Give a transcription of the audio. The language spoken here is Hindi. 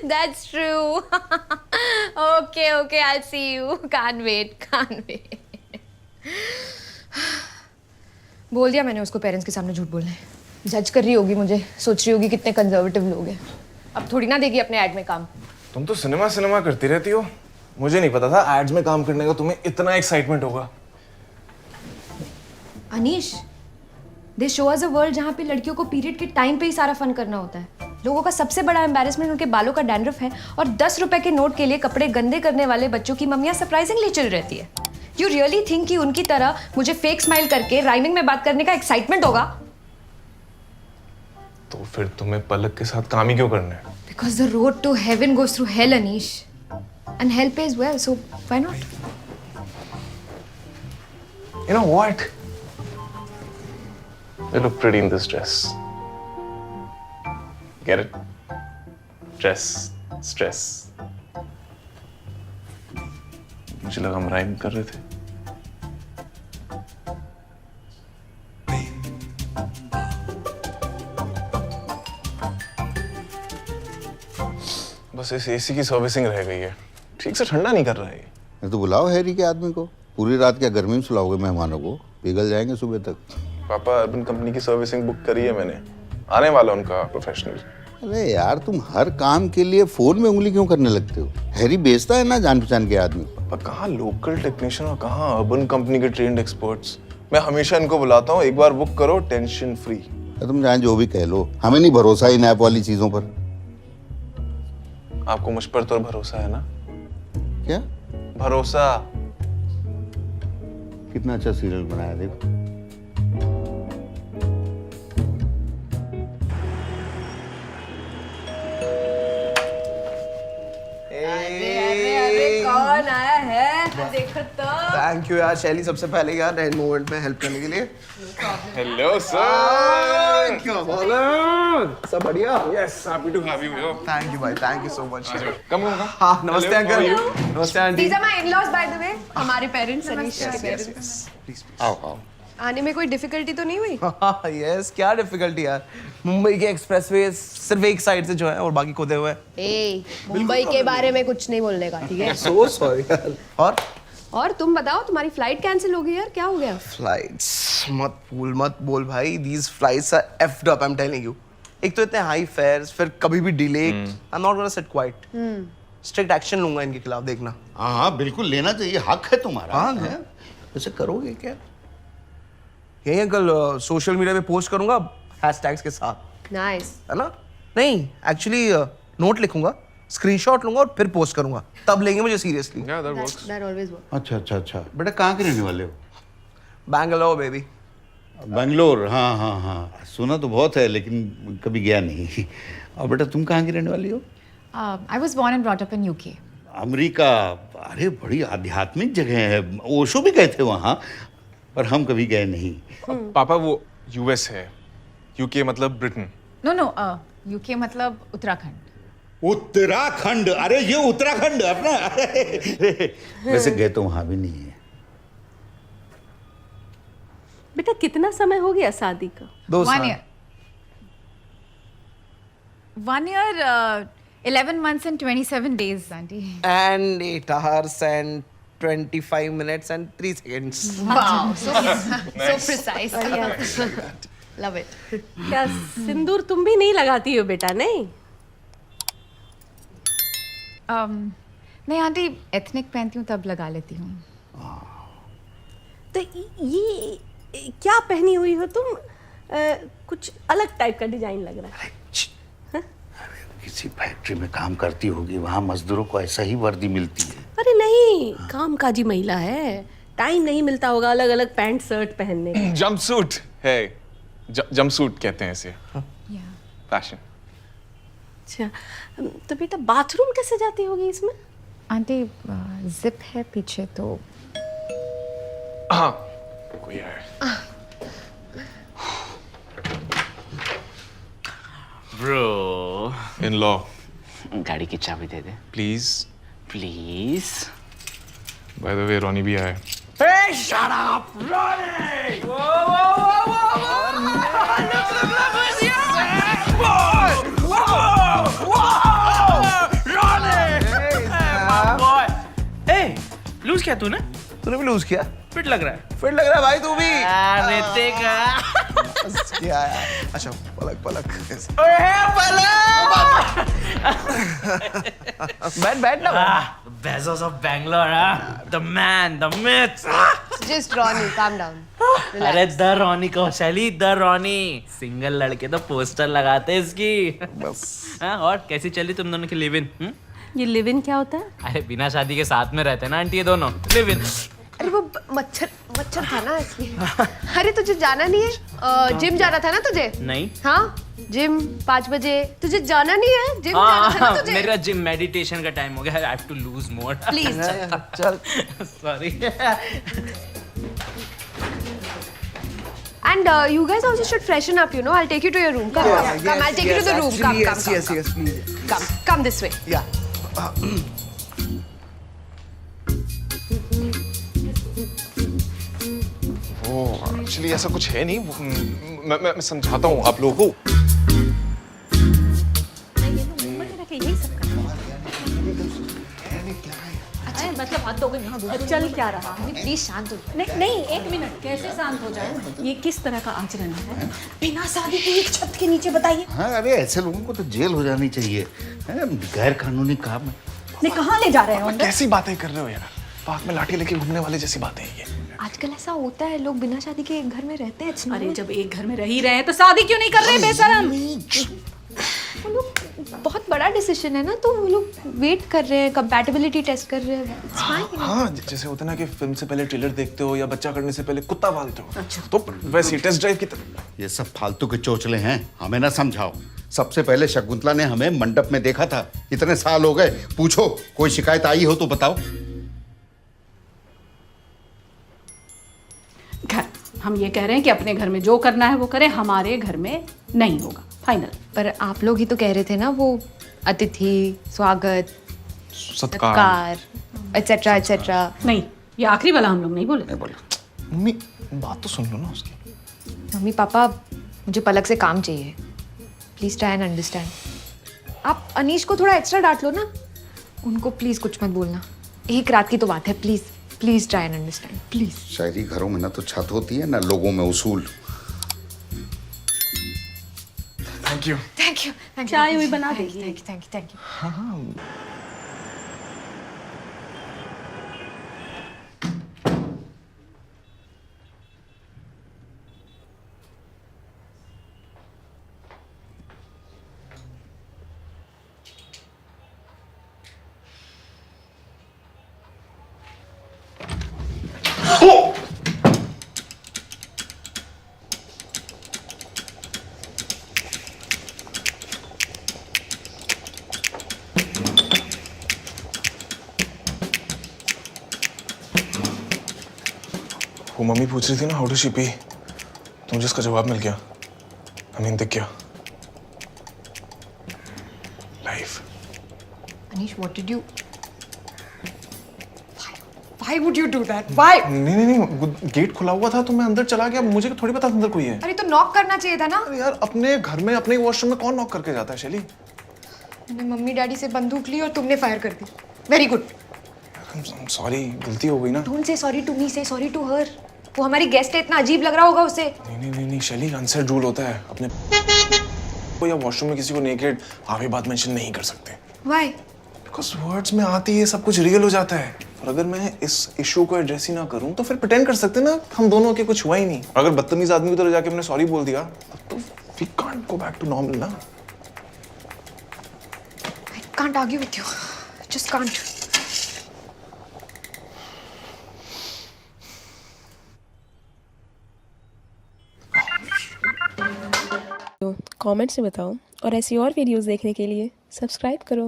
That's true. Okay, I'll see you. Can't wait. बोल दिया मैंने उसको पेरेंट्स के सामने झूठ बोलने। जज कर रही होगी मुझे, सोच रही होगी कितने कंजर्वेटिव लोग हैं। अब थोड़ी ना देगी अपने ऐड में काम। तुम तो सिनेमा करती रहती हो। मुझे नहीं पता था एड्स में काम करने का तुम्हें इतना एक्साइटमेंट होगा। अनीश, दे शो अस अ वर्ल्ड जहाँ पे लड़कियों को पीरियड के टाइम पे ही सारा फन करना होता है। लोगों का सबसे बड़ा एम्बैरेसमेंट उनके बालों का डैंड्रफ है और 10 रुपए के नोट के लिए कपड़े गंदे करने वाले बच्चों की मम्मियाँ सरप्राइजिंगली चिल रहती है। यू रियली थिंक कि उनकी तरह मुझे फेक स्माइल करके राइमिंग में बात करने का एक्साइटमेंट होगा? तो फिर तुम्हें पलक के साथ काम ही क्यों करना है? Because the road to heaven goes through hell, Anish. And hell pays well, so why not? You know what? You look pretty in this dress. Get it? Dress, stress. मुझे लगा हम राइम कर रहे थे। बस इस एसी की सर्विसिंग रह गई है। ठीक से ठंडा नहीं कर रहा है ये। तो बुलाओ हैरी के आदमी को। पूरी रात क्या गर्मी में सुलाओगे मेहमानों को? पिघल जाएंगे सुबह तक। पापा अर्बन कंपनी की सर्विसिंग बुक करी है मैंने। आने वाला उनका प्रोफेशनल। अरे यार, तुम हर काम के लिए फोन में उंगली क्यों करने लगते हो? हैरी बेचता है ना जान पहचान के आदमी। पापा कहाँ लोकल टेक्नीशियन और कहाँ अर्बन कंपनी के ट्रेंड एक्सपर्ट्स। मैं हमेशा इनको बुलाता हूँ, एक बार बुक करो टेंशन फ्री। तुम चाहे जो भी कह लो, हमें नहीं भरोसा इन ऐप वाली चीजों पर। आपको मुझ पर तो भरोसा है ना? क्या भरोसा? कितना अच्छा सीरियल बनाया देखो। अरे कौन आया है? देखो तो। थैंक यू यार शैली, सबसे पहले यार एंड मोमेंट में हेल्प करने के लिए। Hello sir. क्या बोल सब बढ़िया? Yes, happy to have you. Thank you भाई, thank you so much. Come. हाँ नमस्ते अंकल। नमस्ते auntie. These are my in-laws by the way. हमारे पेरेंट्स, अनीश के पेरेंट्स। आओ। आने में कोई डिफिकल्टी तो नहीं हुई? हाँ यस, क्या डिफिकल्टी यार। मुंबई के एक्सप्रेसवे सिर्फ एक साइड से जो है और बाकी खोदे हुए हैं। मुंबई के बारे में कुछ नहीं बोलने का, ठीक है? सो सॉरी यार। और तुम बताओ, तुम्हारी फ्लाइट कैंसिल हो गई यार, क्या हो गया? फ्लाइट्स मत बोल भाई। These flights are effed up, I am telling you. एक तो इतने हाई फेयर्स, फिर कभी भी delay. I am not gonna sit quiet. Strict action लूंगा इनके खिलाफ, देखना। हाँ बिल्कुल लेना चाहिए, हक है तुम्हारा। हाँ है। वैसे करोगे क्या? यही अंकल सोशल मीडिया पे पोस्ट करूंगा हैशटैग्स के साथ, नाइस। है ना? नहीं एक्चुअली नोट लिखूंगा, स्क्रीनशॉट लूंगा और फिर पोस्ट करूंगा, तब लेंगे मुझे seriously. Yeah, that works. That always works. अच्छा। बेटा कहाँ के रहने वाले हो? बैंगलोर बेबी। बेंगलोर। हाँ। सुना तो बहुत है लेकिन कभी गया नहीं। और बेटा तुम कहाँ की रहने वाली हो? I was born and brought up in UK. America. अरे बड़ी आध्यात्मिक जगह है। ओशो भी गए थे वहाँ, पर हम कभी गए नहीं। पापा वो यूएस है, यूके मतलब ब्रिटेन। No, UK मतलब उत्तराखंड। उत्तराखंड? अरे ये उत्तराखंड अपना। वैसे गए तो वहाँ भी नहीं है। बेटा कितना समय हो गया शादी का? 2 One साल। year. 1 year, 11 months and 27 days, auntie. And 8 hours and 25 minutes and 3 seconds. Wow, so precise. Love it. क्या सिंदूर तुम भी नहीं लगाती हो बेटा? नहीं नहीं आंटी, एथनिक पहनती हूँ तब लगा लेती हूँ। तो ये क्या पहनी हुई हो तुम? कुछ अलग टाइप का डिजाइन लग रहा है। किसी फैक्ट्री में काम करती होगी, वहाँ मजदूरों को ऐसा ही वर्दी मिलती है। अरे नहीं, कामकाजी महिला है, टाइम नहीं मिलता होगा अलग अलग पैंट शर्ट पहनने का। जंपसूट है, जंपसूट कहते हैं इसे। फैशन। अच्छा, तो बेटा बाथरूम कैसे जाती होगी इसमें? आंटी जिप है पीछे तो। हाँ कोई है। ब्रो, इन लॉ गाड़ी की चाबी दे दे please. Please. By the way Ronnie भी आया। Hey, shut up, Ronnie! Whoa! किया तूने? तूने भी लूज किया? फिट लग रहा है। फिट लग रहा है भाई तू भी। ऋतिक बस क्या यार। अच्छा पलक पलक कैसे? बैठ ना। Bezos of Bangalore, the man, the myth. Just Ronnie, calm down. अरे द रॉनी को शैली, द रॉनी सिंगल लड़के तो पोस्टर लगाते हैं इसकी। बस। हाँ, और कैसी चली तुम दोनों की लिव इन? ये लिव इन क्या होता है? अरे बिना शादी के साथ में रहते हैं ना आंटी ये दोनों, लिव इन। अरे वो मच्छर था ना इसलिए। अरे तुझे जाना नहीं है? जिम जाना था ना तुझे? नहीं। हाँ जिम 5 बजे तुझे जाना नहीं है? जिम जाना था ना तुझे? मेरा जिम मेडिटेशन का टाइम हो गया। I have to lose more. Please चल। Sorry. And you guys also should freshen up, you know. I'll take you to your room. Come, I'll take you to the room. Come, Yes, please. come this way. Yeah. वो एक्चुअली ऐसा कुछ है नहीं। मैं समझाता हूँ आप लोगों को। अच्छा मतलब हाथ धोगे यहाँ चल क्या रहा है? प्लीज शांत हो। नहीं एक मिनट, कैसे शांत हो जाए? ये किस तरह का आचरण है? बिना शादी के एक छत के नीचे बताइए। हाँ अरे ऐसे लोगों को तो जेल हो जानी चाहिए, गैर कानूनी काम है। नहीं कहाँ ले जा रहे हो? कैसी बातें कर रहे हो यार? पार्क में लाठी लेके घूमने वाले जैसी बातें हैं ये। आजकल ऐसा होता है, लोग बिना शादी के एक घर में रहते हैं। अरे जब एक घर में रह ही रहे हैं तो शादी क्यों नहीं कर रहे बेशरम? वो लोग बहुत बड़ा डिसीजन है ना, तो वो लोग वेट कर रहे हैं, कंपैटिबिलिटी टेस्ट कर रहे हैं। It's fine. हाँ जैसे होता है ना कि फिल्म से पहले ट्रेलर देखते हो या बच्चा करने से पहले कुत्ता पालते हो। अच्छा। तो वैसे ही टेस्ट ड्राइव की तरह। ये सब फालतू के चोचले हैं, हमें ना समझाओ। सबसे पहले शकुंतला ने हमें मंडप में देखा था, इतने साल हो गए। पूछो कोई शिकायत आई हो तो बताओ। घर हम ये कह रहे हैं कि अपने घर में जो करना है वो करें, हमारे घर में नहीं होगा, फाइनल। पर आप लोग ही तो कह रहे थे ना, वो अतिथि स्वागत सत्कार एटसेट्रा एटसेट्रा। नहीं ये आखिरी वाला हम लोग नहीं बोले। नहीं बोला। मम्मी बात तो सुन लो ना उसकी। मम्मी पापा मुझे पलक से काम चाहिए, प्लीज ट्राई एंड अंडरस्टैंड। आप अनीश को थोड़ा एक्स्ट्रा डांट लो ना, उनको प्लीज कुछ मत बोलना। एक रात की तो बात है, please please try and understand please. शहरी घरों में ना तो छत होती है ना लोगों में उसूल। Thank you. चाय हुई बना देगी। Thank you. वो मम्मी पूछ रही थी ना हाउ डू शी पी, तो मुझे इसका जवाब मिल गया। आई मीन देख क्या life. Anish what did you, why would you do that? Why? नहीं गेट खुला हुआ था तो मैं अंदर चला गया, मुझे थोड़ी पता अंदर कोई है। अरे तो नॉक करना चाहिए था ना। अरे यार अपने घर में अपने वॉशरूम में कौन नॉक करके जाता है शैली? मैंने मम्मी डैडी से बंदूक ली और तुमने फायर कर दी। Very good. सॉरी गलती हो गई ना। Don't say sorry to me, से सॉरी टू हर। वो हमारी गेस्ट है, इतना अजीब लग रहा होगा उसे। नहीं शैली, अनसेड रूल होता है अपने को या वॉशरूम में किसी को नेकेड आगे बात मेंशन नहीं कर सकते। व्हाई? बिकॉज वर्ड्स में आते ही सब कुछ रियल हो जाता है। और अगर मैं इस इशू को एड्रेस ही ना करूं तो फिर प्रिटेंड कर सकते ना हम दोनों के कुछ हुआ ही नहीं। और अगर बदतमीज आदमी की तरह जाके हमने सॉरी बोल दिया तो we can't go back to normal ना। I can't argue with you. Just can't. Comments में बताओ और ऐसी और वीडियोस देखने के लिए सब्सक्राइब करो।